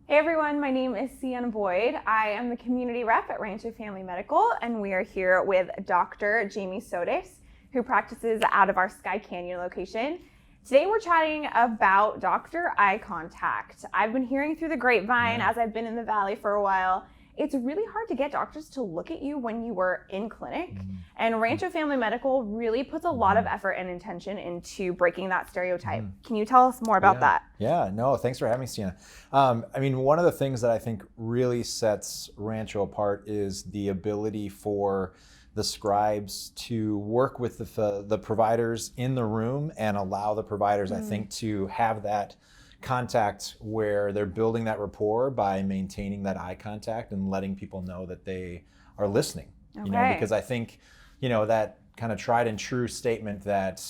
Hey everyone, my name is Sienna Boyd. I am the community rep at Rancho Family Medical, and we are here with Dr. Jamie Sotis, who practices out of our Sky Canyon location. Today we're chatting about doctor eye contact. I've been hearing through the grapevine as I've been in the Valley for a while. It's really hard to get doctors to look at you when you were in clinic, and Rancho Family Medical really puts a lot of effort and intention into breaking that stereotype. Can you tell us more about that? Yeah, no, thanks for having me, Sienna. One of the things that I think really sets Rancho apart is the ability for the scribes to work with the providers in the room and allow the providers, I think, to have that contact where they're building that rapport by maintaining that eye contact and letting people know that they are listening. Because I think, that kind of tried and true statement that,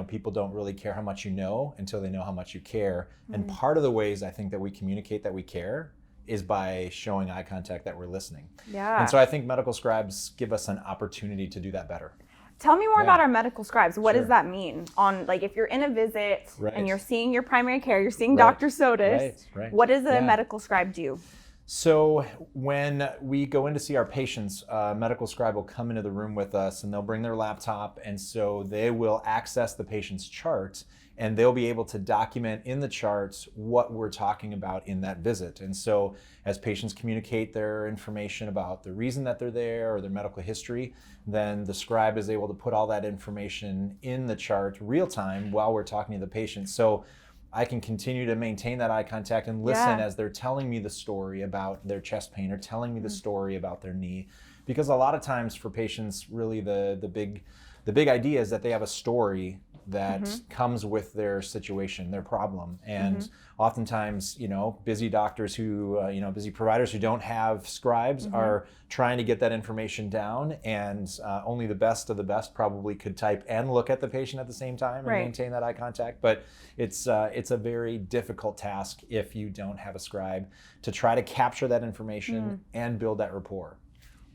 people don't really care how much you know until they know how much you care. And part of the ways I think that we communicate that we care is by showing eye contact that we're listening. Yeah. And so I think medical scribes give us an opportunity to do that better. Tell me more about our medical scribes. What does that mean? If you're in a visit and you're seeing your primary care, you're seeing Dr. Sotis, what does a medical scribe do? So when we go in to see our patients, a medical scribe will come into the room with us and they'll bring their laptop, and so they will access the patient's chart and they'll be able to document in the charts what we're talking about in that visit. And so as patients communicate their information about the reason that they're there or their medical history, then the scribe is able to put all that information in the chart real time while we're talking to the patient. So I can continue to maintain that eye contact and listen as they're telling me the story about their chest pain or telling me the story about their knee. Because a lot of times for patients, really the big idea is that they have a story that comes with their situation, their problem. And oftentimes, busy doctors who, busy providers who don't have scribes are trying to get that information down, and only the best of the best probably could type and look at the patient at the same time and maintain that eye contact. But it's a very difficult task if you don't have a scribe to try to capture that information and build that rapport.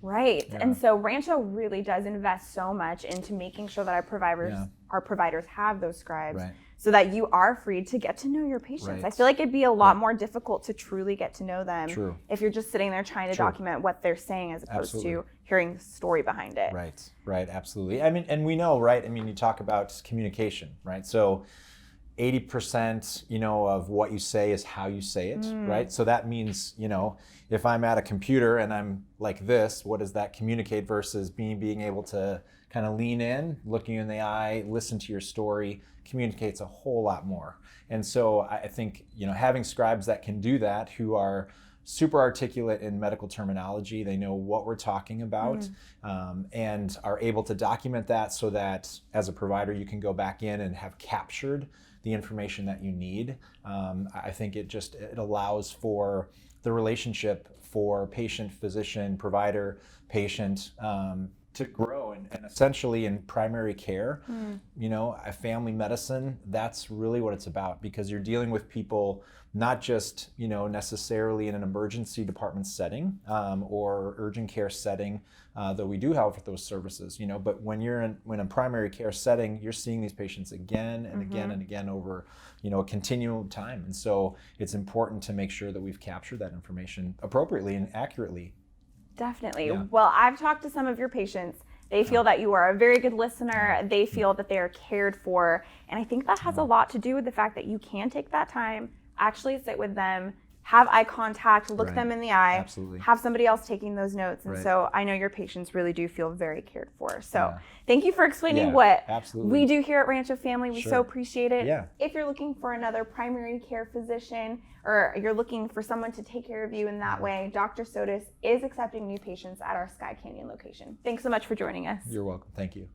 Right. Yeah. And so Rancho really does invest so much into making sure that our providers have those scribes so that you are free to get to know your patients. I feel like it'd be a lot more difficult to truly get to know them if you're just sitting there trying to document what they're saying as opposed to hearing the story behind it. Right, absolutely. And we know, you talk about communication, right? So 80%, of what you say is how you say it, right? So that means, if I'm at a computer and I'm like this, what does that communicate versus being able to kind of lean in, looking in the eye, listen to your story, communicates a whole lot more. And so I think, having scribes that can do that, who are super articulate in medical terminology, they know what we're talking about, and are able to document that so that as a provider, you can go back in and have captured the information that you need. I think it allows for the relationship for patient, physician, provider, patient to grow. And essentially in primary care, a family medicine, that's really what it's about, because you're dealing with people not just necessarily in an emergency department setting or urgent care setting, though we do have those services, but when you're in a primary care setting, you're seeing these patients again and again and again over a continuum of time. And so it's important to make sure that we've captured that information appropriately and accurately. Definitely. Yeah. Well, I've talked to some of your patients. They feel that you are a very good listener. They feel that they are cared for. And I think that has a lot to do with the fact that you can take that time, actually sit with them, have eye contact, look them in the eye, have somebody else taking those notes. And so I know your patients really do feel very cared for. So thank you for explaining what we do here at Rancho Family. We so appreciate it. Yeah. If you're looking for another primary care physician, or you're looking for someone to take care of you in that way, Dr. Sotis is accepting new patients at our Sky Canyon location. Thanks so much for joining us. You're welcome. Thank you.